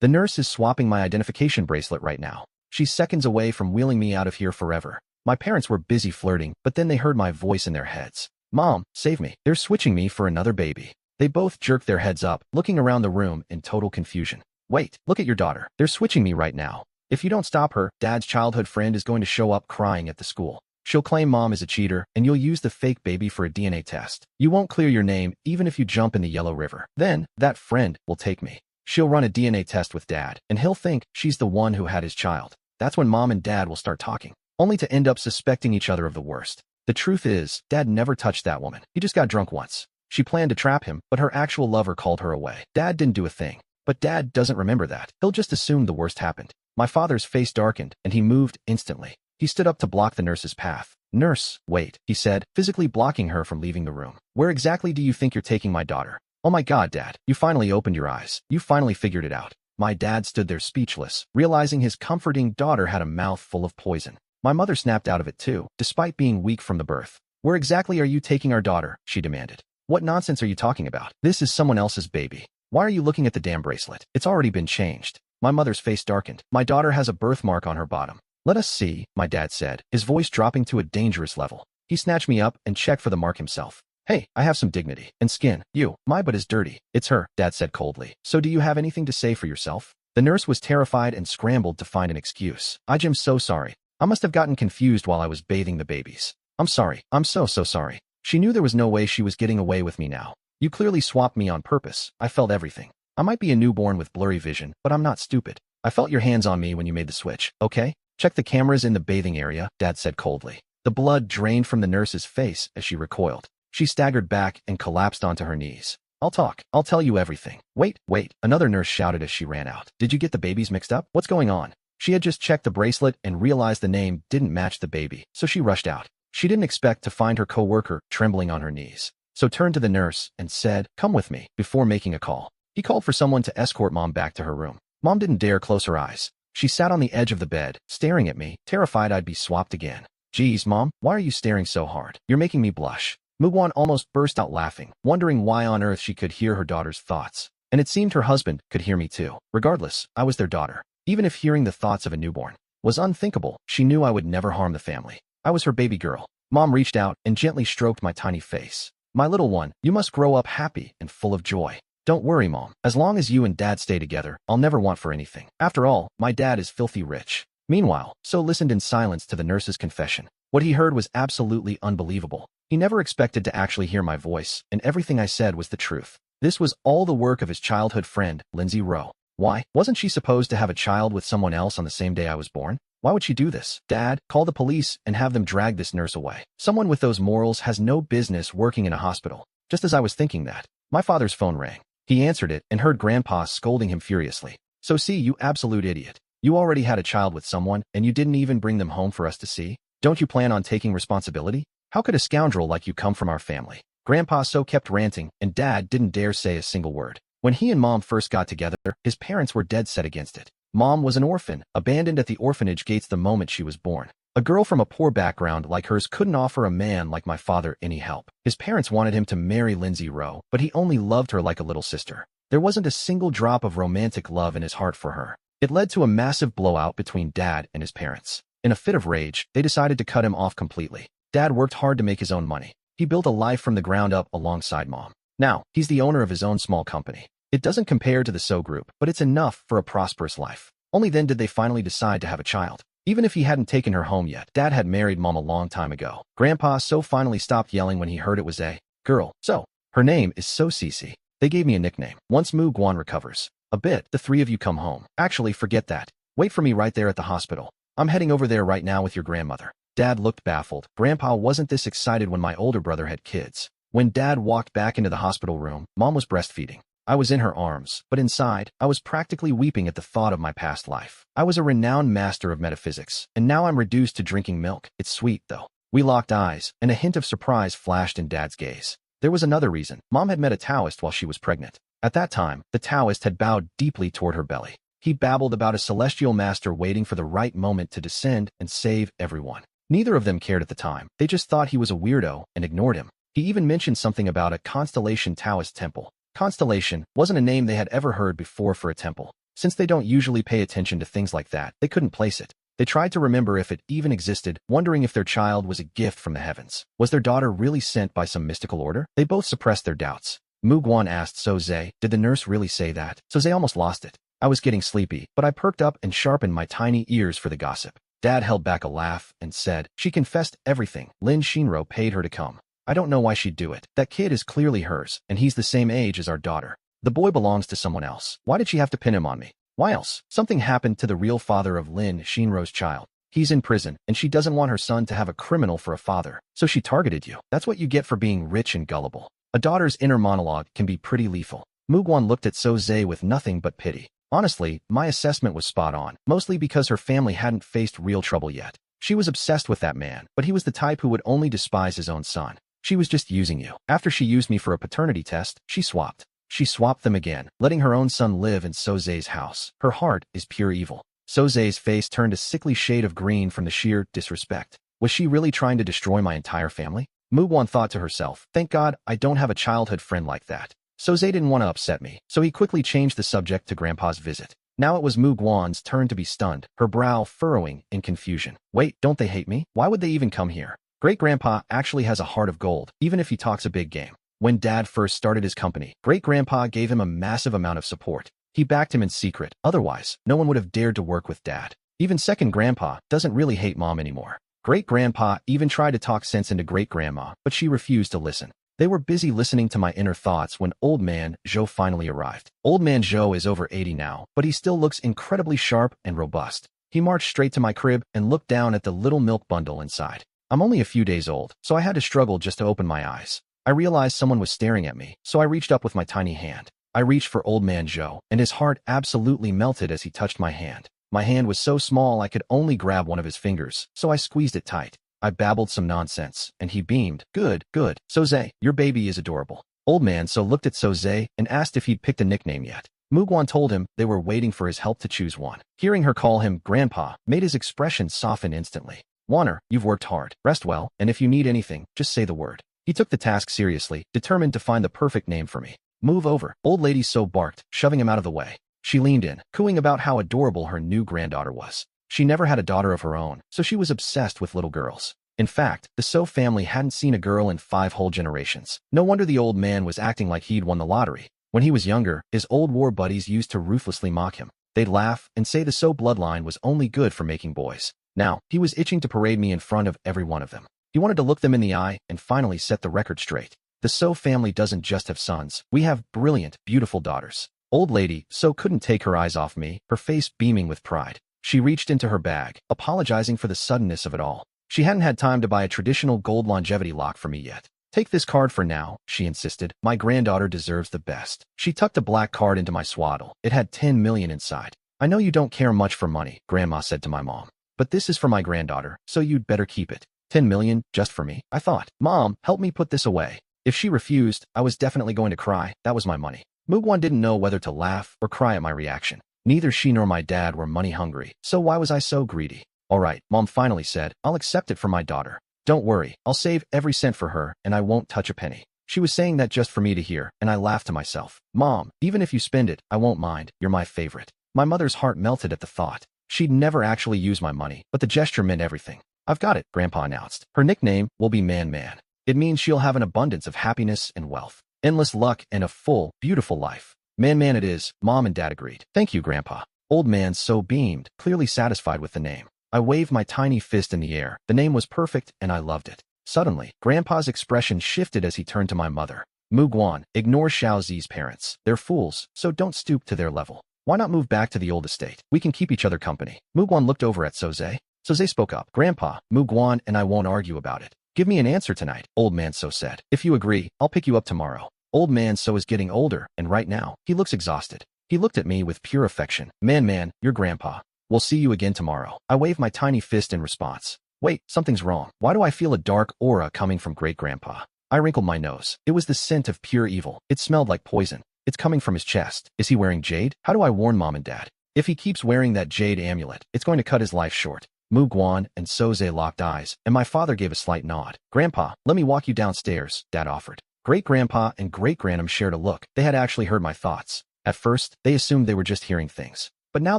The nurse is swapping my identification bracelet right now. She's seconds away from wheeling me out of here forever. My parents were busy flirting, but then they heard my voice in their heads. Mom, save me. They're switching me for another baby. They both jerked their heads up, looking around the room in total confusion. Wait, look at your daughter. They're switching me right now. If you don't stop her, Dad's childhood friend is going to show up crying at the school. She'll claim Mom is a cheater, and you'll use the fake baby for a DNA test. You won't clear your name even if you jump in the Yellow River. Then, that friend will take me. She'll run a DNA test with Dad, and he'll think she's the one who had his child. That's when Mom and Dad will start talking, only to end up suspecting each other of the worst. The truth is, Dad never touched that woman. He just got drunk once. She planned to trap him, but her actual lover called her away. Dad didn't do a thing. But Dad doesn't remember that. He'll just assume the worst happened. My father's face darkened, and he moved instantly. He stood up to block the nurse's path. Nurse, wait, he said, physically blocking her from leaving the room. Where exactly do you think you're taking my daughter? Oh my God, Dad, you finally opened your eyes. You finally figured it out. My dad stood there speechless, realizing his comforting daughter had a mouth full of poison. My mother snapped out of it too, despite being weak from the birth. Where exactly are you taking our daughter? She demanded. What nonsense are you talking about? This is someone else's baby. Why are you looking at the damn bracelet? It's already been changed. My mother's face darkened. My daughter has a birthmark on her bottom. Let us see, my dad said, his voice dropping to a dangerous level. He snatched me up and checked for the mark himself. Hey, I have some dignity and skin. My butt is dirty. It's her, Dad said coldly. So do you have anything to say for yourself? The nurse was terrified and scrambled to find an excuse. I'm so sorry. I must have gotten confused while I was bathing the babies. I'm sorry. I'm so sorry. She knew there was no way she was getting away with me now. You clearly swapped me on purpose. I felt everything. I might be a newborn with blurry vision, but I'm not stupid. I felt your hands on me when you made the switch, okay? Check the cameras in the bathing area, Dad said coldly. The blood drained from the nurse's face as she recoiled. She staggered back and collapsed onto her knees. I'll talk. I'll tell you everything. Wait, another nurse shouted as she ran out. Did you get the babies mixed up? What's going on? She had just checked the bracelet and realized the name didn't match the baby, so she rushed out. She didn't expect to find her coworker trembling on her knees, so turned to the nurse and said, "Come with me," before making a call. He called for someone to escort Mom back to her room. Mom didn't dare close her eyes. She sat on the edge of the bed, staring at me, terrified I'd be swapped again. Geez, Mom, why are you staring so hard? You're making me blush. Mugwan almost burst out laughing, wondering why on earth she could hear her daughter's thoughts. And it seemed her husband could hear me too. Regardless, I was their daughter. Even if hearing the thoughts of a newborn was unthinkable, she knew I would never harm the family. I was her baby girl. Mom reached out and gently stroked my tiny face. My little one, you must grow up happy and full of joy. Don't worry, Mom. As long as you and Dad stay together, I'll never want for anything. After all, my dad is filthy rich. Meanwhile, So listened in silence to the nurse's confession. What he heard was absolutely unbelievable. He never expected to actually hear my voice, and everything I said was the truth. This was all the work of his childhood friend, Lindsay Rowe. Why? Wasn't she supposed to have a child with someone else on the same day I was born? Why would she do this? Dad, call the police and have them drag this nurse away. Someone with those morals has no business working in a hospital. Just as I was thinking that, my father's phone rang. He answered it and heard Grandpa scolding him furiously. So see, you absolute idiot. You already had a child with someone, and you didn't even bring them home for us to see? Don't you plan on taking responsibility? How could a scoundrel like you come from our family? Grandpa So kept ranting, and Dad didn't dare say a single word. When he and Mom first got together, his parents were dead set against it. Mom was an orphan, abandoned at the orphanage gates the moment she was born. A girl from a poor background like hers couldn't offer a man like my father any help. His parents wanted him to marry Lindsay Rowe, but he only loved her like a little sister. There wasn't a single drop of romantic love in his heart for her. It led to a massive blowout between Dad and his parents. In a fit of rage, they decided to cut him off completely. Dad worked hard to make his own money. He built a life from the ground up alongside Mom. Now, he's the owner of his own small company. It doesn't compare to the So Group, but it's enough for a prosperous life. Only then did they finally decide to have a child. Even if he hadn't taken her home yet, Dad had married Mom a long time ago. Grandpa So finally stopped yelling when he heard it was a girl. So, her name is So Cece. They gave me a nickname. Once Mu Guan recovers a bit, the three of you come home. Actually, forget that. Wait for me right there at the hospital. I'm heading over there right now with your grandmother. Dad looked baffled. Grandpa wasn't this excited when my older brother had kids. When Dad walked back into the hospital room, Mom was breastfeeding. I was in her arms, but inside, I was practically weeping at the thought of my past life. I was a renowned master of metaphysics, and now I'm reduced to drinking milk. It's sweet, though. We locked eyes, and a hint of surprise flashed in Dad's gaze. There was another reason. Mom had met a Taoist while she was pregnant. At that time, the Taoist had bowed deeply toward her belly. He babbled about a celestial master waiting for the right moment to descend and save everyone. Neither of them cared at the time. They just thought he was a weirdo and ignored him. He even mentioned something about a Constellation Taoist temple. Constellation wasn't a name they had ever heard before for a temple. Since they don't usually pay attention to things like that, they couldn't place it. They tried to remember if it even existed, wondering if their child was a gift from the heavens. Was their daughter really sent by some mystical order? They both suppressed their doubts. Mugwan asked Soze, did the nurse really say that? Soze almost lost it. I was getting sleepy, but I perked up and sharpened my tiny ears for the gossip. Dad held back a laugh and said, she confessed everything. Lin Shinro paid her to come. I don't know why she'd do it. That kid is clearly hers, and he's the same age as our daughter. The boy belongs to someone else. Why did she have to pin him on me? Why else? Something happened to the real father of Lin Shinro's child. He's in prison, and she doesn't want her son to have a criminal for a father. So she targeted you. That's what you get for being rich and gullible. A daughter's inner monologue can be pretty lethal. Mugwan looked at Soze with nothing but pity. Honestly, my assessment was spot on, mostly because her family hadn't faced real trouble yet. She was obsessed with that man, but he was the type who would only despise his own son. She was just using you. After she used me for a paternity test, she swapped. She swapped them again, letting her own son live in Soze's house. Her heart is pure evil. Soze's face turned a sickly shade of green from the sheer disrespect. Was she really trying to destroy my entire family? Mugwan thought to herself, thank God I don't have a childhood friend like that. Soze didn't want to upset me, so he quickly changed the subject to Grandpa's visit. Now it was Mugwan's turn to be stunned, her brow furrowing in confusion. Wait, don't they hate me? Why would they even come here? Great-grandpa actually has a heart of gold, even if he talks a big game. When Dad first started his company, Great-grandpa gave him a massive amount of support. He backed him in secret, otherwise, no one would have dared to work with Dad. Even second grandpa doesn't really hate Mom anymore. Great-grandpa even tried to talk sense into Great-grandma, but she refused to listen. They were busy listening to my inner thoughts when Old Man Zhou finally arrived. Old Man Zhou is over 80 now, but he still looks incredibly sharp and robust. He marched straight to my crib and looked down at the little milk bundle inside. I'm only a few days old, so I had to struggle just to open my eyes. I realized someone was staring at me, so I reached up with my tiny hand. I reached for Old Man Zhou, and his heart absolutely melted as he touched my hand. My hand was so small I could only grab one of his fingers, so I squeezed it tight. I babbled some nonsense, and he beamed. Good, good. Soze, your baby is adorable. Old Man So looked at Soze and asked if he'd picked a nickname yet. Mugwan told him they were waiting for his help to choose one. Hearing her call him Grandpa made his expression soften instantly. Warner, you've worked hard. Rest well, and if you need anything, just say the word. He took the task seriously, determined to find the perfect name for me. Move over, old lady So barked, shoving him out of the way. She leaned in, cooing about how adorable her new granddaughter was. She never had a daughter of her own, so she was obsessed with little girls. In fact, the So family hadn't seen a girl in 5 whole generations. No wonder the old man was acting like he'd won the lottery. When he was younger, his old war buddies used to ruthlessly mock him. They'd laugh and say the So bloodline was only good for making boys. Now, he was itching to parade me in front of every one of them. He wanted to look them in the eye and finally set the record straight. The So family doesn't just have sons. We have brilliant, beautiful daughters. Old lady So couldn't take her eyes off me, her face beaming with pride. She reached into her bag, apologizing for the suddenness of it all. She hadn't had time to buy a traditional gold longevity lock for me yet. Take this card for now, she insisted. My granddaughter deserves the best. She tucked a black card into my swaddle. It had 10 million inside. I know you don't care much for money, Grandma said to my mom. But this is for my granddaughter, so you'd better keep it. 10 million, just for me? I thought. Mom, help me put this away. If she refused, I was definitely going to cry. That was my money. Mugwan didn't know whether to laugh or cry at my reaction. Neither she nor my dad were money hungry, so why was I so greedy? All right, Mom finally said, I'll accept it for my daughter. Don't worry, I'll save every cent for her, and I won't touch a penny. She was saying that just for me to hear, and I laughed to myself. Mom, even if you spend it, I won't mind. You're my favorite. My mother's heart melted at the thought. She'd never actually use my money, but the gesture meant everything. I've got it, Grandpa announced. Her nickname will be Man Man. It means she'll have an abundance of happiness and wealth, endless luck, and a full, beautiful life. Man Man it is, Mom and Dad agreed. Thank you, Grandpa. Old Man So beamed, clearly satisfied with the name. I waved my tiny fist in the air. The name was perfect, and I loved it. Suddenly, Grandpa's expression shifted as he turned to my mother. Mugwan, ignore Xiaozi's parents. They're fools, so don't stoop to their level. Why not move back to the old estate? We can keep each other company. Mugwan looked over at Soze. Soze spoke up. Grandpa, Mugwan and I won't argue about it. Give me an answer tonight, Old Man So said. If you agree, I'll pick you up tomorrow. Old Man So is getting older, and right now, he looks exhausted. He looked at me with pure affection. Man, you're Grandpa. We'll see you again tomorrow. I waved my tiny fist in response. Wait, something's wrong. Why do I feel a dark aura coming from Great-grandpa? I wrinkled my nose. It was the scent of pure evil. It smelled like poison. It's coming from his chest. Is he wearing jade? How do I warn Mom and Dad? If he keeps wearing that jade amulet, it's going to cut his life short. Mugwan and Soze locked eyes, and my father gave a slight nod. Grandpa, let me walk you downstairs, Dad offered. Great-grandpa and Great-grandam shared a look. They had actually heard my thoughts. At first, they assumed they were just hearing things. But now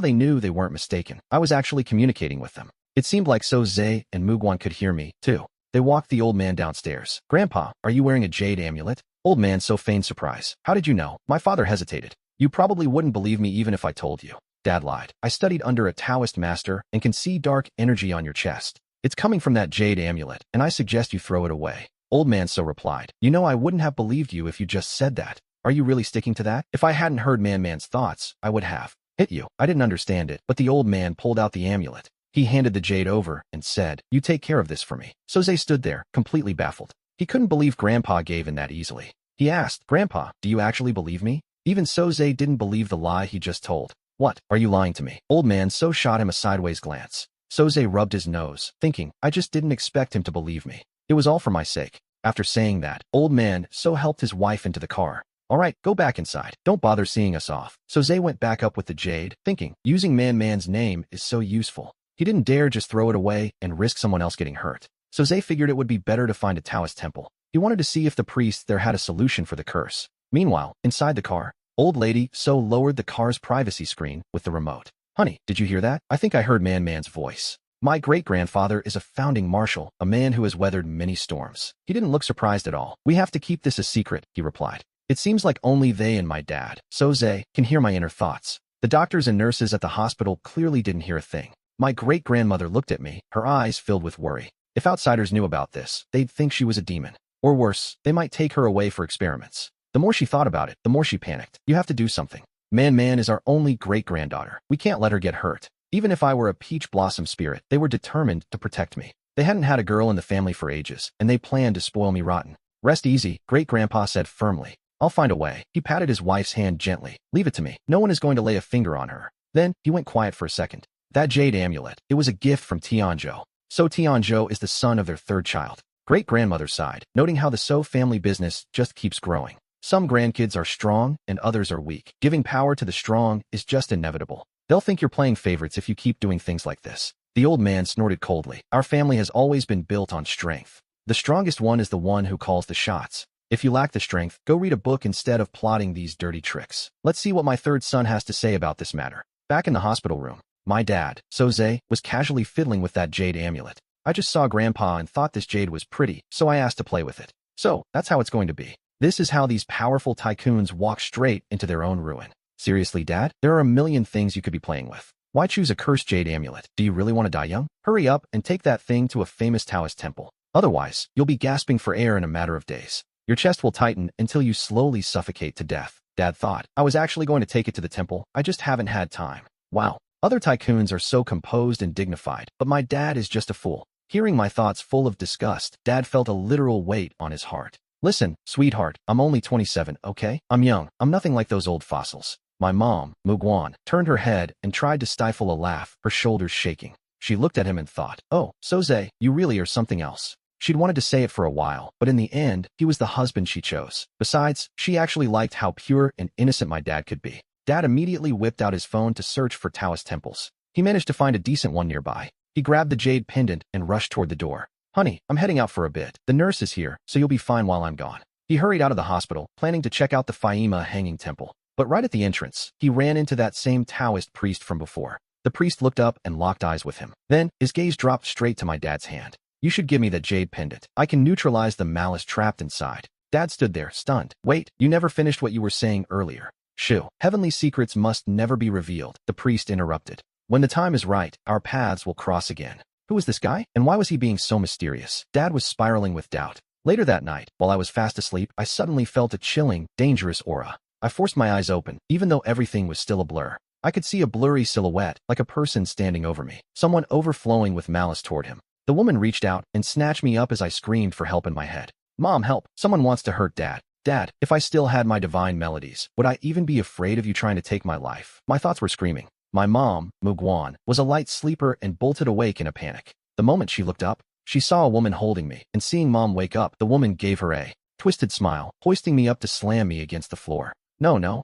they knew they weren't mistaken. I was actually communicating with them. It seemed like So Zay and Mugwan could hear me, too. They walked the old man downstairs. Grandpa, are you wearing a jade amulet? Old man So feigned surprise. How did you know? My father hesitated. You probably wouldn't believe me even if I told you. Dad lied. I studied under a Taoist master and can see dark energy on your chest. It's coming from that jade amulet, and I suggest you throw it away. Old man So replied. You know I wouldn't have believed you if you just said that. Are you really sticking to that? If I hadn't heard Man's thoughts, I would have hit you. I didn't understand it, but the old man pulled out the amulet. He handed the jade over and said, you take care of this for me. So Zay stood there, completely baffled. He couldn't believe Grandpa gave in that easily. He asked, Grandpa, do you actually believe me? Even So Zay didn't believe the lie he just told. What? Are you lying to me? Old man So shot him a sideways glance. So Zay rubbed his nose, thinking, I just didn't expect him to believe me. It was all for my sake. After saying that, old man So helped his wife into the car. All right, go back inside. Don't bother seeing us off. So Zay went back up with the jade, thinking, using Man's name is so useful. He didn't dare just throw it away and risk someone else getting hurt. So Zay figured it would be better to find a Taoist temple. He wanted to see if the priest there had a solution for the curse. Meanwhile, inside the car, old lady So lowered the car's privacy screen with the remote. Honey, did you hear that? I think I heard Man's voice. My great-grandfather is a founding marshal, a man who has weathered many storms. He didn't look surprised at all. We have to keep this a secret, he replied. It seems like only they and my dad, So Zay, can hear my inner thoughts. The doctors and nurses at the hospital clearly didn't hear a thing. My great-grandmother looked at me, her eyes filled with worry. If outsiders knew about this, they'd think she was a demon. Or worse, they might take her away for experiments. The more she thought about it, the more she panicked. You have to do something. Man is our only great-granddaughter. We can't let her get hurt. Even if I were a peach blossom spirit, they were determined to protect me. They hadn't had a girl in the family for ages, and they planned to spoil me rotten. Rest easy, great-grandpa said firmly. I'll find a way. He patted his wife's hand gently. Leave it to me. No one is going to lay a finger on her. Then, he went quiet for a second. That jade amulet, it was a gift from Tianzhou. So Tianzhou is the son of their third child. Great-grandmother sighed, noting how the So family business just keeps growing. Some grandkids are strong and others are weak. Giving power to the strong is just inevitable. They'll think you're playing favorites if you keep doing things like this. The old man snorted coldly. Our family has always been built on strength. The strongest one is the one who calls the shots. If you lack the strength, go read a book instead of plotting these dirty tricks. Let's see what my third son has to say about this matter. Back in the hospital room, my dad, So Zay, was casually fiddling with that jade amulet. I just saw Grandpa and thought this jade was pretty, so I asked to play with it. So, that's how it's going to be. This is how these powerful tycoons walk straight into their own ruin. Seriously, Dad? There are a million things you could be playing with. Why choose a cursed jade amulet? Do you really want to die young? Hurry up and take that thing to a famous Taoist temple. Otherwise, you'll be gasping for air in a matter of days. Your chest will tighten until you slowly suffocate to death. Dad thought, I was actually going to take it to the temple. I just haven't had time. Wow. Other tycoons are so composed and dignified, but my dad is just a fool. Hearing my thoughts full of disgust, Dad felt a literal weight on his heart. Listen, sweetheart, I'm only 27, okay? I'm young. I'm nothing like those old fossils. My mom, Mugwan, turned her head and tried to stifle a laugh, her shoulders shaking. She looked at him and thought, oh, So Zay, you really are something else. She'd wanted to say it for a while, but in the end, he was the husband she chose. Besides, she actually liked how pure and innocent my dad could be. Dad immediately whipped out his phone to search for Taoist temples. He managed to find a decent one nearby. He grabbed the jade pendant and rushed toward the door. Honey, I'm heading out for a bit. The nurse is here, so you'll be fine while I'm gone. He hurried out of the hospital, planning to check out the Faima hanging temple. But right at the entrance, he ran into that same Taoist priest from before. The priest looked up and locked eyes with him. Then, his gaze dropped straight to my dad's hand. You should give me that jade pendant. I can neutralize the malice trapped inside. Dad stood there, stunned. Wait, you never finished what you were saying earlier. Shoo. Heavenly secrets must never be revealed, the priest interrupted. When the time is right, our paths will cross again. Who was this guy? And why was he being so mysterious? Dad was spiraling with doubt. Later that night, while I was fast asleep, I suddenly felt a chilling, dangerous aura. I forced my eyes open, even though everything was still a blur. I could see a blurry silhouette, like a person standing over me, someone overflowing with malice toward him. The woman reached out and snatched me up as I screamed for help in my head. Mom, help! Someone wants to hurt Dad. Dad, if I still had my divine melodies, would I even be afraid of you trying to take my life? My thoughts were screaming. My mom, Mugwan, was a light sleeper and bolted awake in a panic. The moment she looked up, she saw a woman holding me, and seeing Mom wake up, the woman gave her a twisted smile, hoisting me up to slam me against the floor. No, no.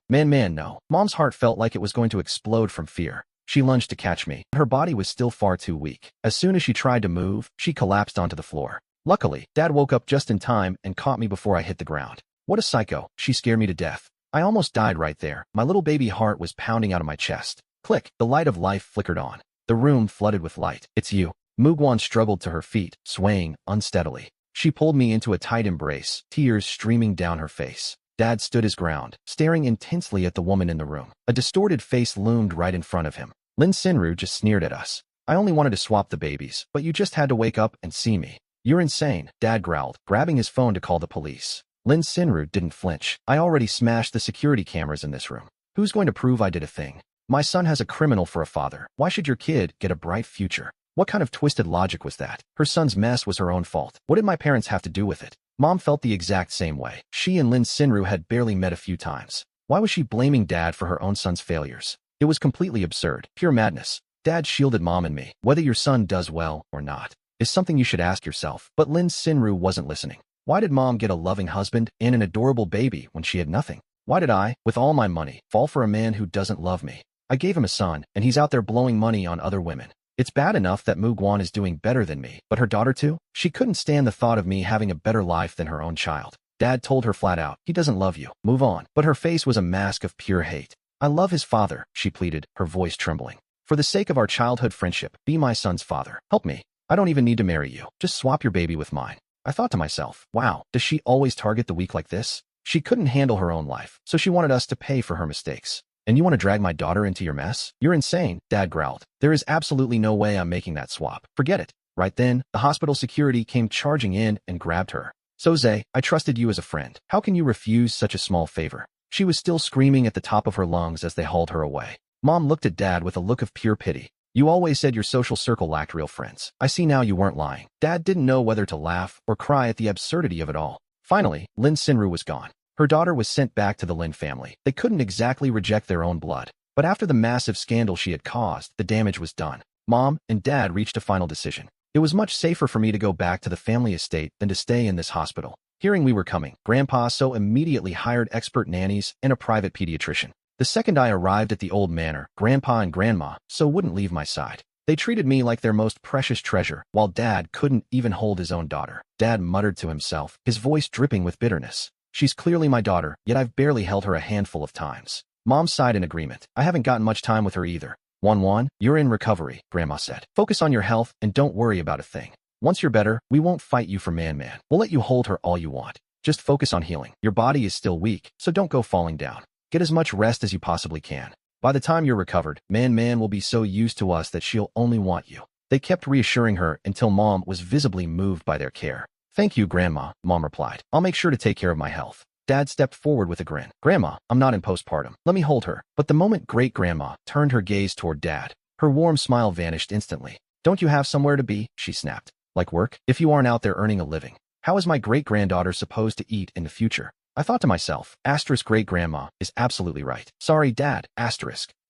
Mom's heart felt like it was going to explode from fear. She lunged to catch me, but her body was still far too weak. As soon as she tried to move, she collapsed onto the floor. Luckily, Dad woke up just in time and caught me before I hit the ground. What a psycho. She scared me to death. I almost died right there. My little baby heart was pounding out of my chest. Click, the light of life flickered on. The room flooded with light. It's you. Mugwan struggled to her feet, swaying unsteadily. She pulled me into a tight embrace, tears streaming down her face. Dad stood his ground, staring intensely at the woman in the room. A distorted face loomed right in front of him. Lin Sinru just sneered at us. I only wanted to swap the babies, but you just had to wake up and see me. You're insane, Dad growled, grabbing his phone to call the police. Lin Sinru didn't flinch. I already smashed the security cameras in this room. Who's going to prove I did a thing? My son has a criminal for a father. Why should your kid get a bright future? What kind of twisted logic was that? Her son's mess was her own fault. What did my parents have to do with it? Mom felt the exact same way. She and Lin Sinru had barely met a few times. Why was she blaming Dad for her own son's failures? It was completely absurd, pure madness. Dad shielded Mom and me. Whether your son does well or not is something you should ask yourself. But Lin Sinru wasn't listening. Why did Mom get a loving husband and an adorable baby when she had nothing? Why did I, with all my money, fall for a man who doesn't love me? I gave him a son, and he's out there blowing money on other women. It's bad enough that Mugwan is doing better than me, but her daughter too? She couldn't stand the thought of me having a better life than her own child. Dad told her flat out, he doesn't love you. Move on. But her face was a mask of pure hate. I love his father, she pleaded, her voice trembling. For the sake of our childhood friendship, be my son's father. Help me. I don't even need to marry you. Just swap your baby with mine. I thought to myself, wow, does she always target the weak like this? She couldn't handle her own life, so she wanted us to pay for her mistakes. And you want to drag my daughter into your mess? You're insane, Dad growled. There is absolutely no way I'm making that swap. Forget it. Right then, the hospital security came charging in and grabbed her. Soze, I trusted you as a friend. How can you refuse such a small favor? She was still screaming at the top of her lungs as they hauled her away. Mom looked at Dad with a look of pure pity. You always said your social circle lacked real friends. I see now you weren't lying. Dad didn't know whether to laugh or cry at the absurdity of it all. Finally, Lin Sinru was gone. Her daughter was sent back to the Lin family. They couldn't exactly reject their own blood. But after the massive scandal she had caused, the damage was done. Mom and Dad reached a final decision. It was much safer for me to go back to the family estate than to stay in this hospital. Hearing we were coming, Grandpa so immediately hired expert nannies and a private pediatrician. The second I arrived at the old manor, Grandpa and Grandma so wouldn't leave my side. They treated me like their most precious treasure, while Dad couldn't even hold his own daughter. Dad muttered to himself, his voice dripping with bitterness. She's clearly my daughter, yet I've barely held her a handful of times. Mom sighed in agreement. I haven't gotten much time with her either. Wan, you're in recovery, Grandma said. Focus on your health and don't worry about a thing. Once you're better, we won't fight you for Man. We'll let you hold her all you want. Just focus on healing. Your body is still weak, so don't go falling down. Get as much rest as you possibly can. By the time you're recovered, Man will be so used to us that she'll only want you. They kept reassuring her until Mom was visibly moved by their care. Thank you, Grandma, Mom replied. I'll make sure to take care of my health. Dad stepped forward with a grin. Grandma, I'm not in postpartum. Let me hold her. But the moment Great-Grandma turned her gaze toward Dad, her warm smile vanished instantly. Don't you have somewhere to be? She snapped. Like work? If you aren't out there earning a living, how is my great-granddaughter supposed to eat in the future? I thought to myself, great-grandma is absolutely right. Sorry, Dad,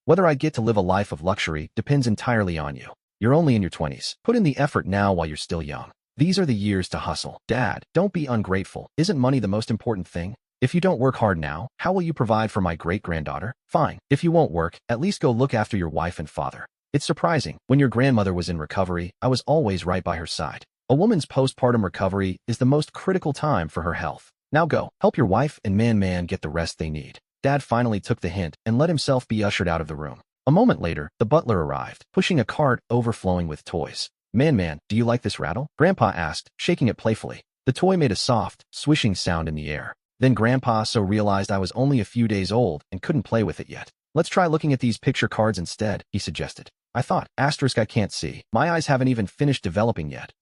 whether I get to live a life of luxury depends entirely on you. You're only in your 20s. Put in the effort now while you're still young. These are the years to hustle. Dad, don't be ungrateful. Isn't money the most important thing? If you don't work hard now, how will you provide for my great-granddaughter? Fine. If you won't work, at least go look after your wife and father. It's surprising. When your grandmother was in recovery, I was always right by her side. A woman's postpartum recovery is the most critical time for her health. Now go. Help your wife and Man get the rest they need. Dad finally took the hint and let himself be ushered out of the room. A moment later, the butler arrived, pushing a cart overflowing with toys. Man, do you like this rattle? Grandpa asked, shaking it playfully. The toy made a soft, swishing sound in the air. Then Grandpa so realized I was only a few days old and couldn't play with it yet. Let's try looking at these picture cards instead, he suggested. I thought, I can't see. My eyes haven't even finished developing yet.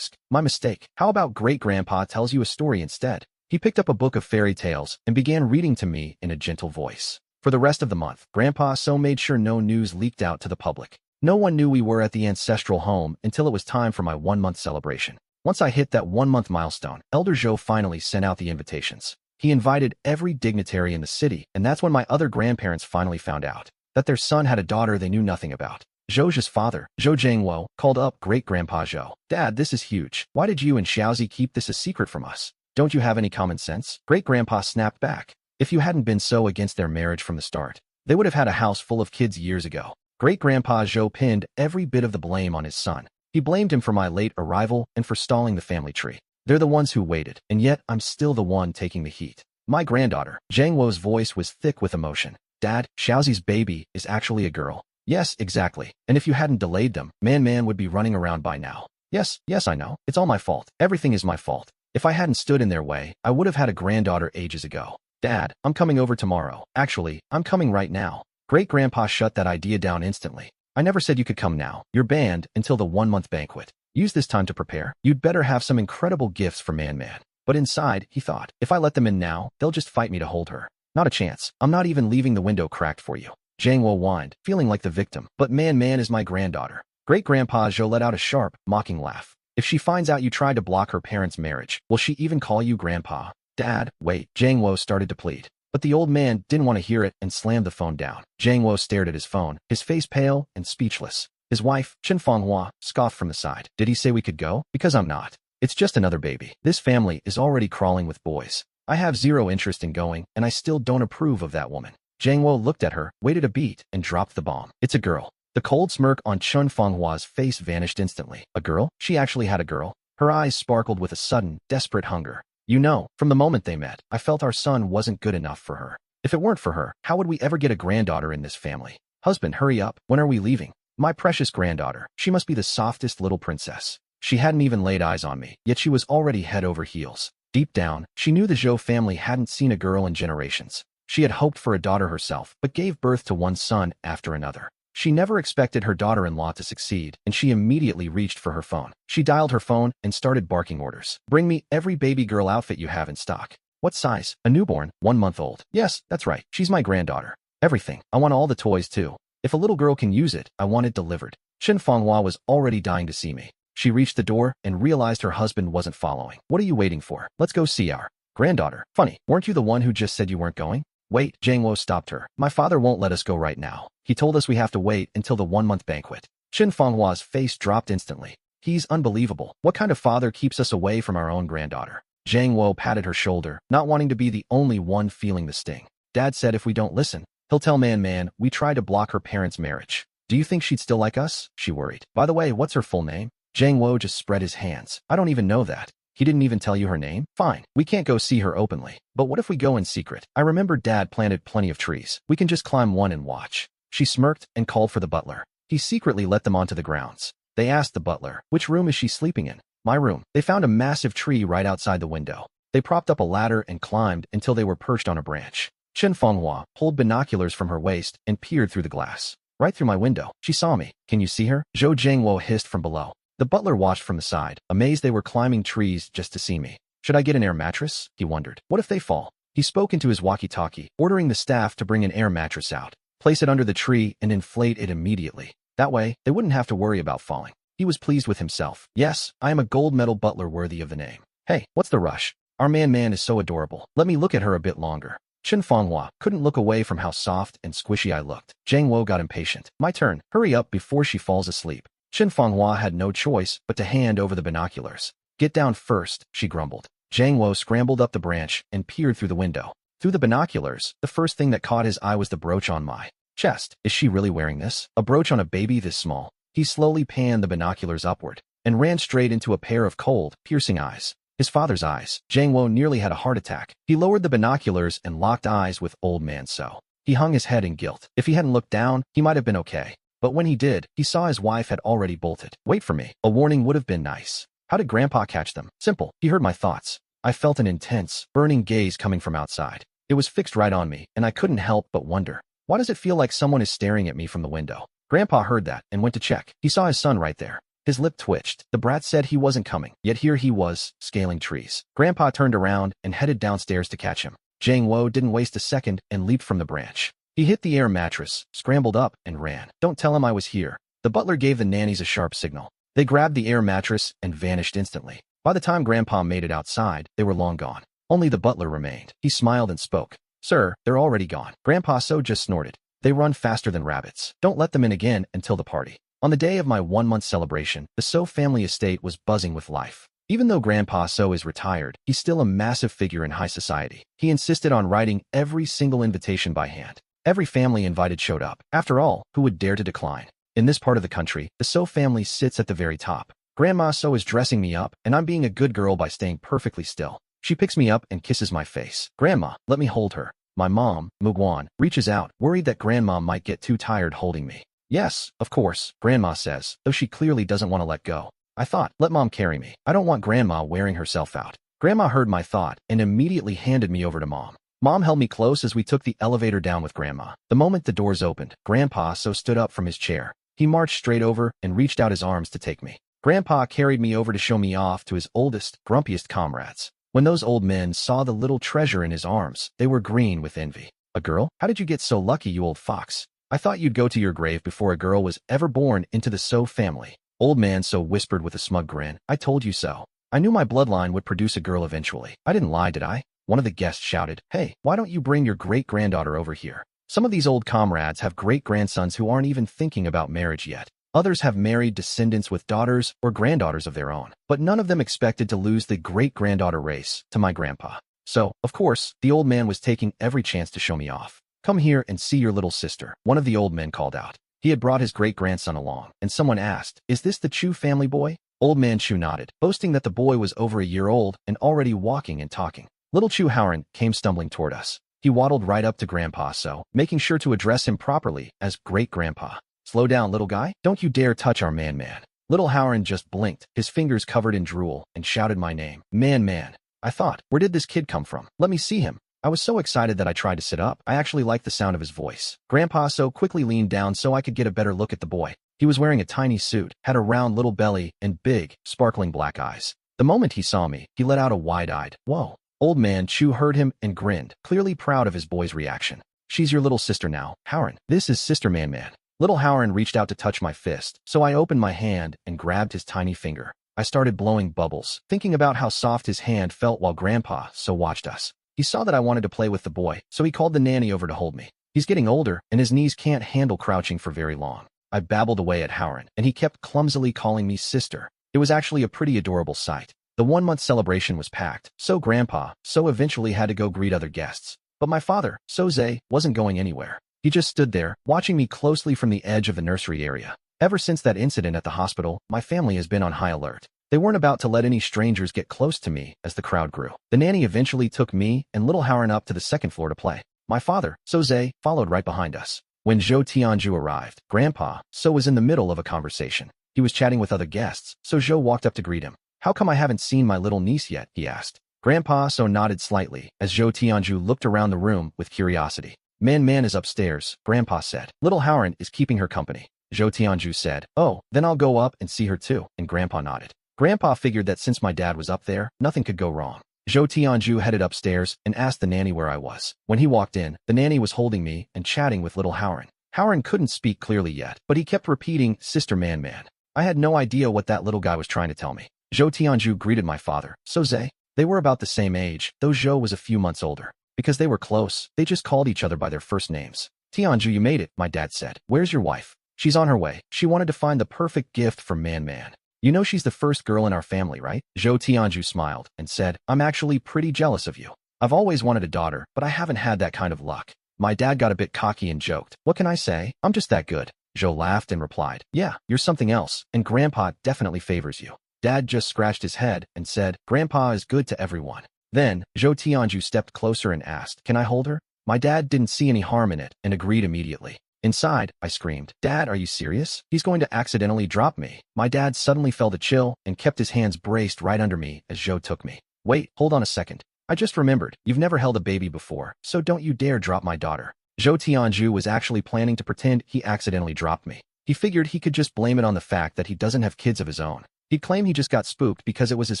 My mistake. How about Great-Grandpa tells you a story instead? He picked up a book of fairy tales and began reading to me in a gentle voice. For the rest of the month, Grandpa so made sure no news leaked out to the public. No one knew we were at the ancestral home until it was time for my 1-month celebration. Once I hit that 1-month milestone, Elder Zhou finally sent out the invitations. He invited every dignitary in the city, and that's when my other grandparents finally found out that their son had a daughter they knew nothing about. Zhou's father, Zhou Jiangwo, called up Great-Grandpa Zhou. Dad, this is huge. Why did you and Xiaozi keep this a secret from us? Don't you have any common sense? Great-Grandpa snapped back. If you hadn't been so against their marriage from the start, they would have had a house full of kids years ago. Great-Grandpa Zhou pinned every bit of the blame on his son. He blamed him for my late arrival and for stalling the family tree. They're the ones who waited, and yet I'm still the one taking the heat. My granddaughter, Jiangwo's voice was thick with emotion. Dad, Xiaozi's baby is actually a girl. Yes, exactly. And if you hadn't delayed them, Man would be running around by now. Yes, I know. It's all my fault. Everything is my fault. If I hadn't stood in their way, I would have had a granddaughter ages ago. Dad, I'm coming over tomorrow. Actually, I'm coming right now. Great-grandpa shut that idea down instantly. I never said you could come now. You're banned until the 1-month banquet. Use this time to prepare. You'd better have some incredible gifts for Man. But inside, he thought, if I let them in now, they'll just fight me to hold her. Not a chance. I'm not even leaving the window cracked for you. Jiang Wo whined, feeling like the victim. But Man is my granddaughter. Great-grandpa Zhou let out a sharp, mocking laugh. If she finds out you tried to block her parents' marriage, will she even call you grandpa? Dad, wait, Jiang Wo started to plead. But the old man didn't want to hear it and slammed the phone down. Jiang Wo stared at his phone, his face pale and speechless. His wife, Chen Fanghua, scoffed from the side. Did he say we could go? Because I'm not. It's just another baby. This family is already crawling with boys. I have zero interest in going, and I still don't approve of that woman. Jiang Wo looked at her, waited a beat, and dropped the bomb. It's a girl. The cold smirk on Chen Fanghua's face vanished instantly. A girl? She actually had a girl. Her eyes sparkled with a sudden, desperate hunger. You know, from the moment they met, I felt our son wasn't good enough for her. If it weren't for her, how would we ever get a granddaughter in this family? Husband, hurry up. When are we leaving? My precious granddaughter. She must be the softest little princess. She hadn't even laid eyes on me, yet she was already head over heels. Deep down, she knew the Zhou family hadn't seen a girl in generations. She had hoped for a daughter herself, but gave birth to one son after another. She never expected her daughter-in-law to succeed, and she immediately reached for her phone. She dialed her phone and started barking orders. Bring me every baby girl outfit you have in stock. What size? A newborn, 1 month old. Yes, that's right. She's my granddaughter. Everything. I want all the toys too. If a little girl can use it, I want it delivered. Chen Fanghua was already dying to see me. She reached the door and realized her husband wasn't following. What are you waiting for? Let's go see our granddaughter. Funny, weren't you the one who just said you weren't going? Wait, Jiang Wo stopped her. My father won't let us go right now. He told us we have to wait until the 1-month banquet. Chen Fanghua's face dropped instantly. He's unbelievable. What kind of father keeps us away from our own granddaughter? Jiang Wo patted her shoulder, not wanting to be the only one feeling the sting. Dad said if we don't listen, he'll tell Man we tried to block her parents' marriage. Do you think she'd still like us? She worried. By the way, what's her full name? Jiang Wo just spread his hands. I don't even know that. He didn't even tell you her name? Fine, we can't go see her openly. But what if we go in secret? I remember Dad planted plenty of trees. We can just climb one and watch. She smirked and called for the butler. He secretly let them onto the grounds. They asked the butler, which room is she sleeping in? My room. They found a massive tree right outside the window. They propped up a ladder and climbed until they were perched on a branch. Chen Fanghua pulled binoculars from her waist and peered through the glass. Right through my window. She saw me. Can you see her? Zhou Jiangwo hissed from below. The butler watched from the side, amazed they were climbing trees just to see me. Should I get an air mattress? He wondered. What if they fall? He spoke into his walkie-talkie, ordering the staff to bring an air mattress out. Place it under the tree and inflate it immediately. That way, they wouldn't have to worry about falling. He was pleased with himself. Yes, I am a gold medal butler worthy of the name. Hey, what's the rush? Our man is so adorable. Let me look at her a bit longer. Chen Fanghua couldn't look away from how soft and squishy I looked. Jiang Wo got impatient. My turn. Hurry up before she falls asleep. Chen Fanghua had no choice but to hand over the binoculars. Get down first, she grumbled. Jiang Wo scrambled up the branch and peered through the window. Through the binoculars, the first thing that caught his eye was the brooch on my chest. Is she really wearing this? A brooch on a baby this small? He slowly panned the binoculars upward and ran straight into a pair of cold, piercing eyes. His father's eyes. Jiang Wo nearly had a heart attack. He lowered the binoculars and locked eyes with old man So. He hung his head in guilt. If he hadn't looked down, he might have been okay. But when he did, he saw his wife had already bolted. Wait for me. A warning would have been nice. How did Grandpa catch them? Simple. He heard my thoughts. I felt an intense, burning gaze coming from outside. It was fixed right on me, and I couldn't help but wonder. Why does it feel like someone is staring at me from the window? Grandpa heard that and went to check. He saw his son right there. His lip twitched. The brat said he wasn't coming, yet here he was, scaling trees. Grandpa turned around and headed downstairs to catch him. Jiang Wo didn't waste a second and leaped from the branch. He hit the air mattress, scrambled up, and ran. Don't tell him I was here. The butler gave the nannies a sharp signal. They grabbed the air mattress and vanished instantly. By the time Grandpa made it outside, they were long gone. Only the butler remained. He smiled and spoke. Sir, they're already gone. Grandpa So just snorted. They run faster than rabbits. Don't let them in again until the party. On the day of my 1-month celebration, the So family estate was buzzing with life. Even though Grandpa So is retired, he's still a massive figure in high society. He insisted on writing every single invitation by hand. Every family invited showed up. After all, who would dare to decline? In this part of the country, the So family sits at the very top. Grandma So is dressing me up, and I'm being a good girl by staying perfectly still. She picks me up and kisses my face. Grandma, let me hold her. My mom, Muguan, reaches out, worried that Grandma might get too tired holding me. Yes, of course, Grandma says, though she clearly doesn't want to let go. I thought, let Mom carry me. I don't want Grandma wearing herself out. Grandma heard my thought and immediately handed me over to Mom. Mom held me close as we took the elevator down with Grandma. The moment the doors opened, Grandpa stood up from his chair. He marched straight over and reached out his arms to take me. Grandpa carried me over to show me off to his oldest, grumpiest comrades. When those old men saw the little treasure in his arms, they were green with envy. A girl? How did you get so lucky, you old fox? I thought you'd go to your grave before a girl was ever born into the So family. Old man So whispered with a smug grin. I told you so. I knew my bloodline would produce a girl eventually. I didn't lie, did I? One of the guests shouted, hey, why don't you bring your great-granddaughter over here? Some of these old comrades have great-grandsons who aren't even thinking about marriage yet. Others have married descendants with daughters or granddaughters of their own, but none of them expected to lose the great-granddaughter race to my grandpa. So, of course, the old man was taking every chance to show me off. Come here and see your little sister, one of the old men called out. He had brought his great-grandson along, and someone asked, is this the Chu family boy? Old man Chu nodded, boasting that the boy was over a year old and already walking and talking. Little Chu Howard came stumbling toward us. He waddled right up to Grandpa So, making sure to address him properly as great-grandpa. Slow down, little guy. Don't you dare touch our man. Little Howard just blinked, his fingers covered in drool, and shouted my name. Man. I thought, where did this kid come from? Let me see him. I was so excited that I tried to sit up. I actually liked the sound of his voice. Grandpa So quickly leaned down so I could get a better look at the boy. He was wearing a tiny suit, had a round little belly, and big, sparkling black eyes. The moment he saw me, he let out a wide-eyed, whoa. Old man Chu heard him and grinned, clearly proud of his boy's reaction. She's your little sister now, Howard. This is Sister Man. Little Howard reached out to touch my fist, so I opened my hand and grabbed his tiny finger. I started blowing bubbles, thinking about how soft his hand felt while Grandpa So watched us. He saw that I wanted to play with the boy, so he called the nanny over to hold me. He's getting older, and his knees can't handle crouching for very long. I babbled away at Howard, and he kept clumsily calling me sister. It was actually a pretty adorable sight. The 1-month celebration was packed, so Grandpa So eventually had to go greet other guests. But my father, So Zay, wasn't going anywhere. He just stood there, watching me closely from the edge of the nursery area. Ever since that incident at the hospital, my family has been on high alert. They weren't about to let any strangers get close to me as the crowd grew. The nanny eventually took me and little Howard up to the second floor to play. My father, So Zay, followed right behind us. When Zhou Tianju arrived, Grandpa So was in the middle of a conversation. He was chatting with other guests, so Zhou walked up to greet him. How come I haven't seen my little niece yet? He asked. Grandpa So nodded slightly as Zhou Tianju looked around the room with curiosity. Man is upstairs, Grandpa said. Little Howard is keeping her company. Zhou Tianju said, oh, then I'll go up and see her too, and Grandpa nodded. Grandpa figured that since my dad was up there, nothing could go wrong. Zhou Tianju headed upstairs and asked the nanny where I was. When he walked in, the nanny was holding me and chatting with little Howard. Howard couldn't speak clearly yet, but he kept repeating, Sister Man. I had no idea what that little guy was trying to tell me. Zhou Tianju greeted my father, So Zay. They were about the same age, though Zhou was a few months older. Because they were close, they just called each other by their first names. Tianju, you made it, my dad said. Where's your wife? She's on her way. She wanted to find the perfect gift for Man. You know she's the first girl in our family, right? Zhou Tianju smiled and said, I'm actually pretty jealous of you. I've always wanted a daughter, but I haven't had that kind of luck. My dad got a bit cocky and joked. What can I say? I'm just that good. Zhou laughed and replied, yeah, you're something else, and Grandpa definitely favors you. Dad just scratched his head and said, Grandpa is good to everyone. Then, Zhou Tianju stepped closer and asked, can I hold her? My dad didn't see any harm in it and agreed immediately. Inside, I screamed, Dad, are you serious? He's going to accidentally drop me. My dad suddenly felt a chill and kept his hands braced right under me as Zhou took me. Wait, hold on a second. I just remembered, you've never held a baby before, so don't you dare drop my daughter. Zhou Tianju was actually planning to pretend he accidentally dropped me. He figured he could just blame it on the fact that he doesn't have kids of his own. He'd claim he just got spooked because it was his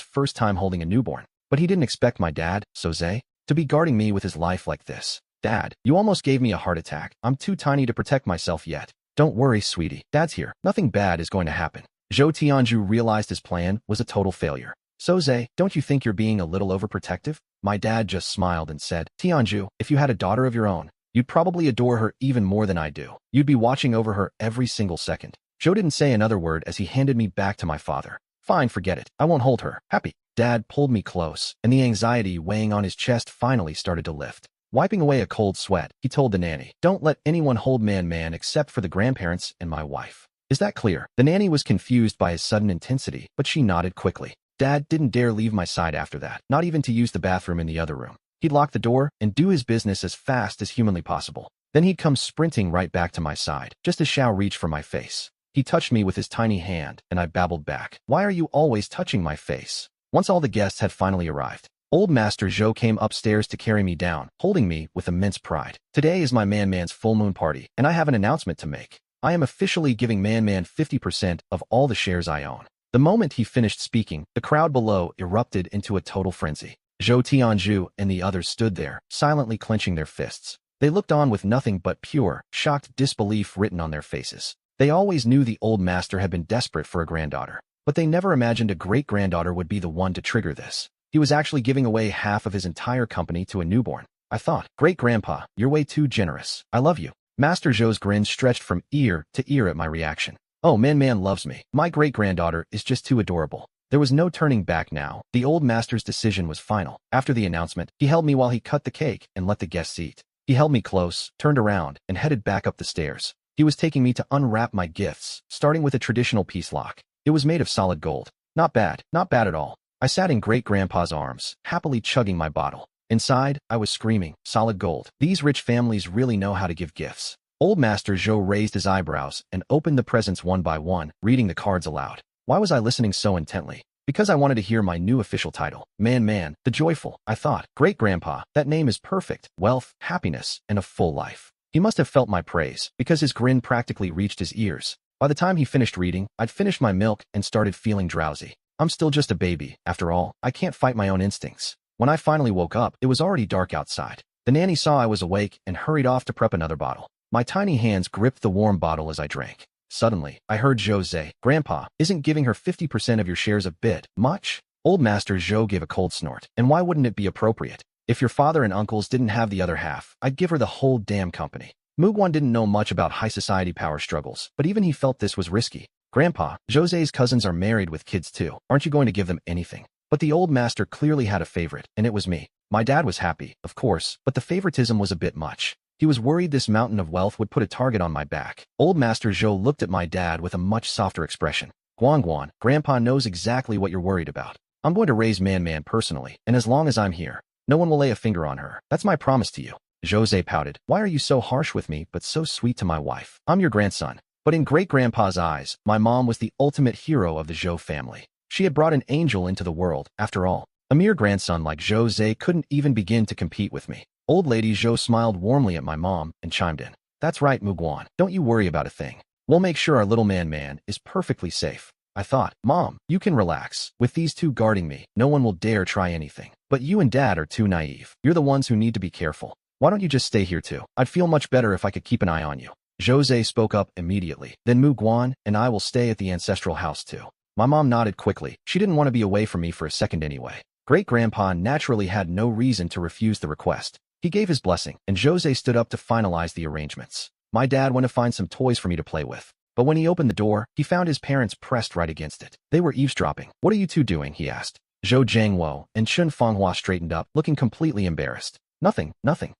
first time holding a newborn. But he didn't expect my dad, So Zay, to be guarding me with his life like this. Dad, you almost gave me a heart attack. I'm too tiny to protect myself yet. Don't worry, sweetie. Dad's here. Nothing bad is going to happen. Zhou Tianju realized his plan was a total failure. So Zay, don't you think you're being a little overprotective? My dad just smiled and said, Tianju, if you had a daughter of your own, you'd probably adore her even more than I do. You'd be watching over her every single second. Zhou didn't say another word as he handed me back to my father. Fine, forget it. I won't hold her. Happy. Dad pulled me close, and the anxiety weighing on his chest finally started to lift. Wiping away a cold sweat, he told the nanny, don't let anyone hold Man except for the grandparents and my wife. Is that clear? The nanny was confused by his sudden intensity, but she nodded quickly. Dad didn't dare leave my side after that, not even to use the bathroom in the other room. He'd lock the door and do his business as fast as humanly possible. Then he'd come sprinting right back to my side, just as Xiao reached for my face. He touched me with his tiny hand, and I babbled back, "Why are you always touching my face?" Once all the guests had finally arrived, old Master Zhou came upstairs to carry me down, holding me with immense pride. "Today is my Man-Man's full moon party, and I have an announcement to make. I am officially giving Man-Man 50% of all the shares I own." The moment he finished speaking, the crowd below erupted into a total frenzy. Zhou Tianzhu and the others stood there, silently clenching their fists. They looked on with nothing but pure, shocked disbelief written on their faces. They always knew the old master had been desperate for a granddaughter, but they never imagined a great-granddaughter would be the one to trigger this. He was actually giving away half of his entire company to a newborn. I thought, "Great-grandpa, you're way too generous. I love you." Master Zhou's grin stretched from ear to ear at my reaction. "Oh, Man loves me. My great-granddaughter is just too adorable." There was no turning back now. The old master's decision was final. After the announcement, he held me while he cut the cake and let the guests eat. He held me close, turned around, and headed back up the stairs. He was taking me to unwrap my gifts, starting with a traditional peace lock. It was made of solid gold. Not bad at all. I sat in great-grandpa's arms, happily chugging my bottle. Inside, I was screaming, "Solid gold. These rich families really know how to give gifts." Old Master Zhou raised his eyebrows and opened the presents one by one, reading the cards aloud. Why was I listening so intently? Because I wanted to hear my new official title, Man, the Joyful. I thought, "Great-grandpa, that name is perfect. Wealth, happiness, and a full life." He must have felt my praise, because his grin practically reached his ears. By the time he finished reading, I'd finished my milk and started feeling drowsy. I'm still just a baby. After all, I can't fight my own instincts. When I finally woke up, it was already dark outside. The nanny saw I was awake and hurried off to prep another bottle. My tiny hands gripped the warm bottle as I drank. Suddenly, I heard Zhou say, "Grandpa, isn't giving her 50% of your shares a bit much?" Old Master Zhou gave a cold snort. "And why wouldn't it be appropriate? If your father and uncles didn't have the other half, I'd give her the whole damn company." Mugwan didn't know much about high society power struggles, but even he felt this was risky. "Grandpa, Jose's cousins are married with kids too. Aren't you going to give them anything?" But the old master clearly had a favorite, and it was me. My dad was happy, of course, but the favoritism was a bit much. He was worried this mountain of wealth would put a target on my back. Old Master Zhou looked at my dad with a much softer expression. "Guan, Grandpa knows exactly what you're worried about. I'm going to raise Man personally, and as long as I'm here, no one will lay a finger on her. That's my promise to you." Jose pouted. "Why are you so harsh with me, but so sweet to my wife? I'm your grandson." But in great-grandpa's eyes, my mom was the ultimate hero of the Zhou family. She had brought an angel into the world, after all. A mere grandson like Jose couldn't even begin to compete with me. Old Lady Zhou smiled warmly at my mom and chimed in. "That's right, Mugwan. Don't you worry about a thing. We'll make sure our little man is perfectly safe." I thought, "Mom, you can relax. With these two guarding me, no one will dare try anything. But you and Dad are too naive. You're the ones who need to be careful. Why don't you just stay here too? I'd feel much better if I could keep an eye on you." Jose spoke up immediately. "Then Mugwan and I will stay at the ancestral house too." My mom nodded quickly. She didn't want to be away from me for a second anyway. Great-grandpa naturally had no reason to refuse the request. He gave his blessing, and Jose stood up to finalize the arrangements. My dad went to find some toys for me to play with. But when he opened the door, he found his parents pressed right against it. They were eavesdropping. "What are you two doing?" he asked. Zhou Jiangwo and Chun Fenghua straightened up, looking completely embarrassed. Nothing.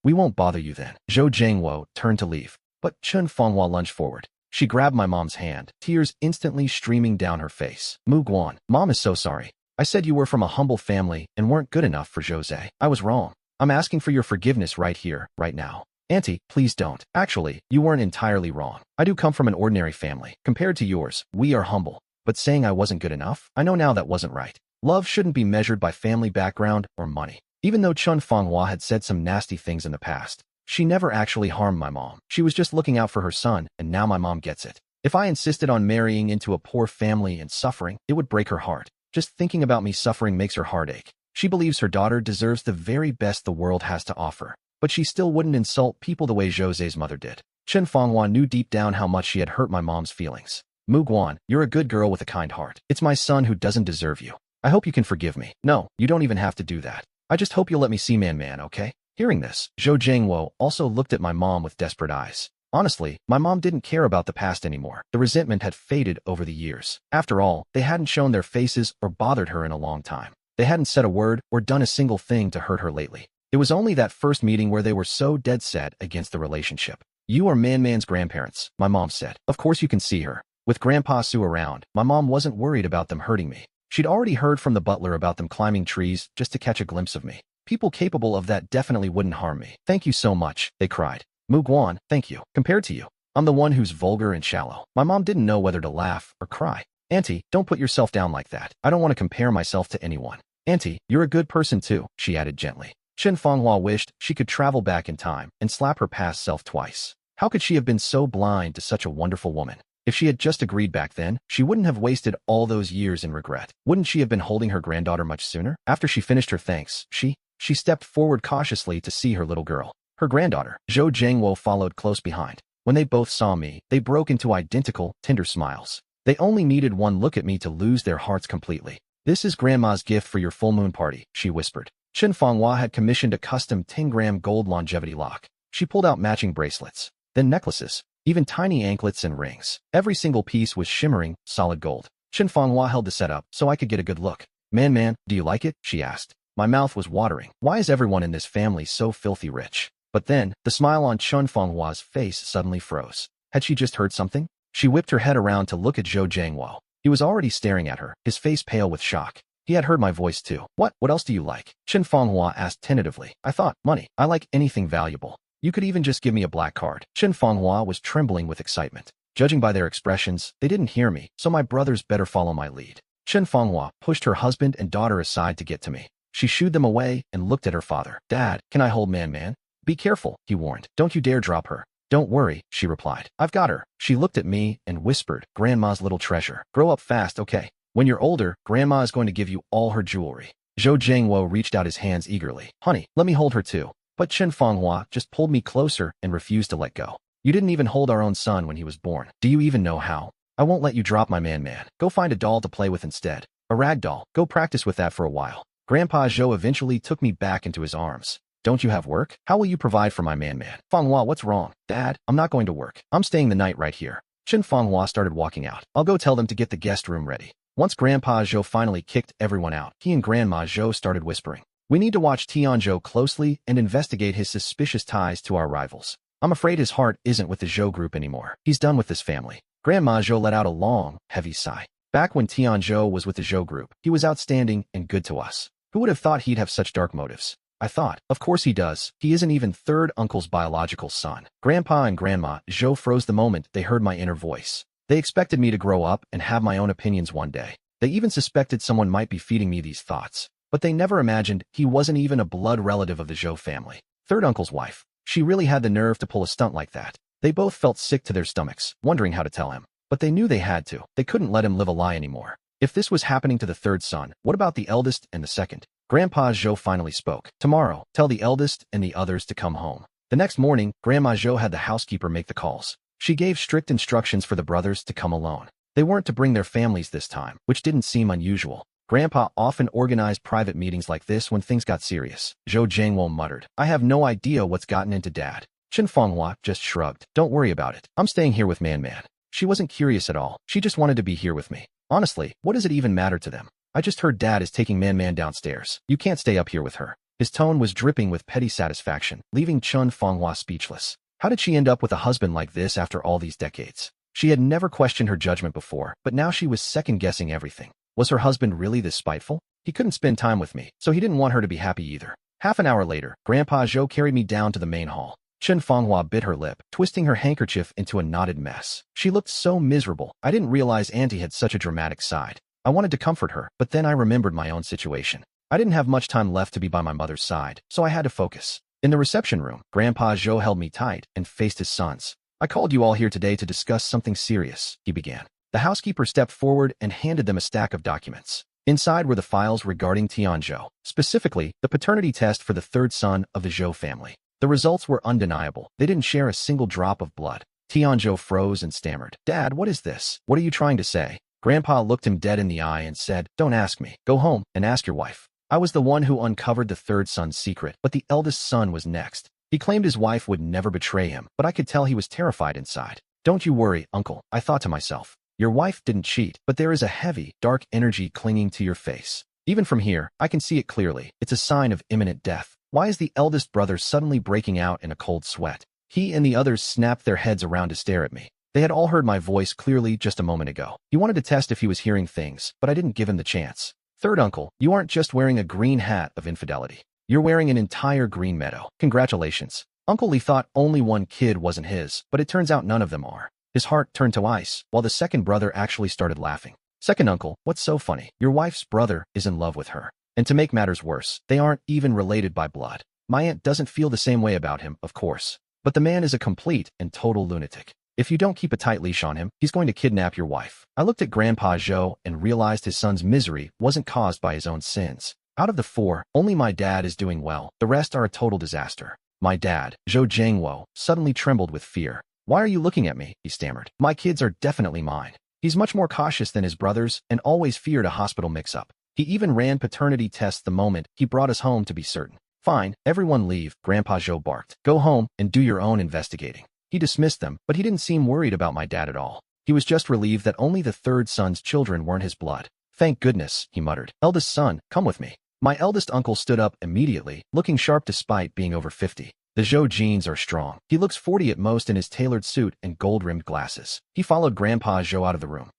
We won't bother you then." Zhou Jiangwo turned to leave. But Chun Fenghua lunged forward. She grabbed my mom's hand, tears instantly streaming down her face. "Mugwan, Mom is so sorry. I said you were from a humble family and weren't good enough for Jose. I was wrong. I'm asking for your forgiveness right here, right now." "Auntie, please don't. Actually, you weren't entirely wrong. I do come from an ordinary family. Compared to yours, we are humble. But saying I wasn't good enough? I know now that wasn't right. Love shouldn't be measured by family background or money." Even though Chun Fenghua had said some nasty things in the past, she never actually harmed my mom. She was just looking out for her son, and now my mom gets it. If I insisted on marrying into a poor family and suffering, it would break her heart. Just thinking about me suffering makes her heart ache. She believes her daughter deserves the very best the world has to offer, but she still wouldn't insult people the way Jose's mother did. Chun Fenghua knew deep down how much she had hurt my mom's feelings. "Mugwan, you're a good girl with a kind heart. It's my son who doesn't deserve you. I hope you can forgive me." "No, you don't even have to do that. I just hope you'll let me see Man, okay?" Hearing this, Zhou Jiangwo also looked at my mom with desperate eyes. Honestly, my mom didn't care about the past anymore. The resentment had faded over the years. After all, they hadn't shown their faces or bothered her in a long time. They hadn't said a word or done a single thing to hurt her lately. It was only that first meeting where they were so dead set against the relationship. "You are Man's grandparents," my mom said. "Of course you can see her." With Grandpa Sue around, my mom wasn't worried about them hurting me. She'd already heard from the butler about them climbing trees just to catch a glimpse of me. People capable of that definitely wouldn't harm me. "Thank you so much," they cried. Muguan, thank you. Compared to you, I'm the one who's vulgar and shallow. My mom didn't know whether to laugh or cry. Auntie, don't put yourself down like that. I don't want to compare myself to anyone. Auntie, you're a good person too, she added gently. Chen Fanghua wished she could travel back in time and slap her past self twice. How could she have been so blind to such a wonderful woman? If she had just agreed back then, she wouldn't have wasted all those years in regret. Wouldn't she have been holding her granddaughter much sooner? After she finished her thanks, she stepped forward cautiously to see her little girl. Her granddaughter, Zhou Jiangwo, followed close behind. When they both saw me, they broke into identical, tender smiles. They only needed one look at me to lose their hearts completely. This is Grandma's gift for your full moon party, she whispered. Chen Fanghua had commissioned a custom 10-gram gold longevity lock. She pulled out matching bracelets, then necklaces, even tiny anklets and rings. Every single piece was shimmering, solid gold. Chen Fanghua held the set up so I could get a good look. Man, do you like it? She asked. My mouth was watering. Why is everyone in this family so filthy rich? But then, the smile on Chen Fenghua's face suddenly froze. Had she just heard something? She whipped her head around to look at Zhou Jiangwo. He was already staring at her, his face pale with shock. He had heard my voice too. What else do you like? Chen Fanghua asked tentatively. I thought, money. I like anything valuable. You could even just give me a black card. Chen Fanghua was trembling with excitement. Judging by their expressions, they didn't hear me, so my brothers better follow my lead. Chen Fanghua pushed her husband and daughter aside to get to me. She shooed them away and looked at her father. Dad, can I hold Man? Be careful, he warned. Don't you dare drop her. Don't worry, she replied. I've got her. She looked at me and whispered, Grandma's little treasure. Grow up fast, okay? When you're older, Grandma is going to give you all her jewelry. Zhou Jiangwo reached out his hands eagerly. Honey, let me hold her too. But Chen Fanghua just pulled me closer and refused to let go. You didn't even hold our own son when he was born. Do you even know how? I won't let you drop my man. Go find a doll to play with instead. A rag doll. Go practice with that for a while. Grandpa Zhou eventually took me back into his arms. Don't you have work? How will you provide for my man? Fanghua, what's wrong? Dad, I'm not going to work. I'm staying the night right here. Chen Fanghua started walking out. I'll go tell them to get the guest room ready. Once Grandpa Zhou finally kicked everyone out, he and Grandma Zhou started whispering. We need to watch Tianzhou closely and investigate his suspicious ties to our rivals. I'm afraid his heart isn't with the Zhou group anymore. He's done with this family. Grandma Zhou let out a long, heavy sigh. Back when Tianzhou was with the Zhou group, he was outstanding and good to us. Who would have thought he'd have such dark motives? I thought, of course he does. He isn't even third uncle's biological son. Grandpa and Grandma Zhou froze the moment they heard my inner voice. They expected me to grow up and have my own opinions one day. They even suspected someone might be feeding me these thoughts. But they never imagined he wasn't even a blood relative of the Zhou family. Third uncle's wife. She really had the nerve to pull a stunt like that. They both felt sick to their stomachs, wondering how to tell him. But they knew they had to. They couldn't let him live a lie anymore. If this was happening to the third son, what about the eldest and the second? Grandpa Zhou finally spoke. Tomorrow, tell the eldest and the others to come home. The next morning, Grandma Zhou had the housekeeper make the calls. She gave strict instructions for the brothers to come alone. They weren't to bring their families this time, which didn't seem unusual. Grandpa often organized private meetings like this when things got serious. Zhou Jiangwo muttered, I have no idea what's gotten into Dad. Chen Fanghua just shrugged. Don't worry about it. I'm staying here with Man. She wasn't curious at all. She just wanted to be here with me. Honestly, what does it even matter to them? I just heard Dad is taking Man downstairs. You can't stay up here with her. His tone was dripping with petty satisfaction, leaving Chen Fanghua speechless. How did she end up with a husband like this after all these decades? She had never questioned her judgment before, but now she was second-guessing everything. Was her husband really this spiteful? He couldn't spend time with me, so he didn't want her to be happy either. Half an hour later, Grandpa Zhou carried me down to the main hall. Chen Fanghua bit her lip, twisting her handkerchief into a knotted mess. She looked so miserable. I didn't realize Auntie had such a dramatic side. I wanted to comfort her, but then I remembered my own situation. I didn't have much time left to be by my mother's side, so I had to focus. In the reception room, Grandpa Zhou held me tight and faced his sons. I called you all here today to discuss something serious, he began. The housekeeper stepped forward and handed them a stack of documents. Inside were the files regarding Tianzhou, specifically the paternity test for the third son of the Zhou family. The results were undeniable. They didn't share a single drop of blood. Tianzhou froze and stammered. Dad, what is this? What are you trying to say? Grandpa looked him dead in the eye and said, Don't ask me. Go home and ask your wife. I was the one who uncovered the third son's secret, but the eldest son was next. He claimed his wife would never betray him, but I could tell he was terrified inside. Don't you worry, uncle, I thought to myself. Your wife didn't cheat, but there is a heavy, dark energy clinging to your face. Even from here, I can see it clearly. It's a sign of imminent death. Why is the eldest brother suddenly breaking out in a cold sweat? He and the others snapped their heads around to stare at me. They had all heard my voice clearly just a moment ago. He wanted to test if he was hearing things, but I didn't give him the chance. Third uncle, you aren't just wearing a green hat of infidelity. You're wearing an entire green meadow. Congratulations. Uncle Lee thought only one kid wasn't his, but it turns out none of them are. His heart turned to ice, while the second brother actually started laughing. Second uncle, what's so funny? Your wife's brother is in love with her. And to make matters worse, they aren't even related by blood. My aunt doesn't feel the same way about him, of course. But the man is a complete and total lunatic. If you don't keep a tight leash on him, he's going to kidnap your wife. I looked at Grandpa Zhou and realized his son's misery wasn't caused by his own sins. Out of the four, only my dad is doing well. The rest are a total disaster. My dad, Zhou Jiangwo, suddenly trembled with fear. Why are you looking at me? He stammered. My kids are definitely mine. He's much more cautious than his brothers and always feared a hospital mix-up. He even ran paternity tests the moment he brought us home to be certain. Fine, everyone leave, Grandpa Zhou barked. Go home and do your own investigating. He dismissed them, but he didn't seem worried about my dad at all. He was just relieved that only the third son's children weren't his blood. Thank goodness, he muttered. Eldest son, come with me. My eldest uncle stood up immediately, looking sharp despite being over 50. The Zhou genes are strong. He looks 40 at most in his tailored suit and gold-rimmed glasses. He followed Grandpa Zhou out of the room.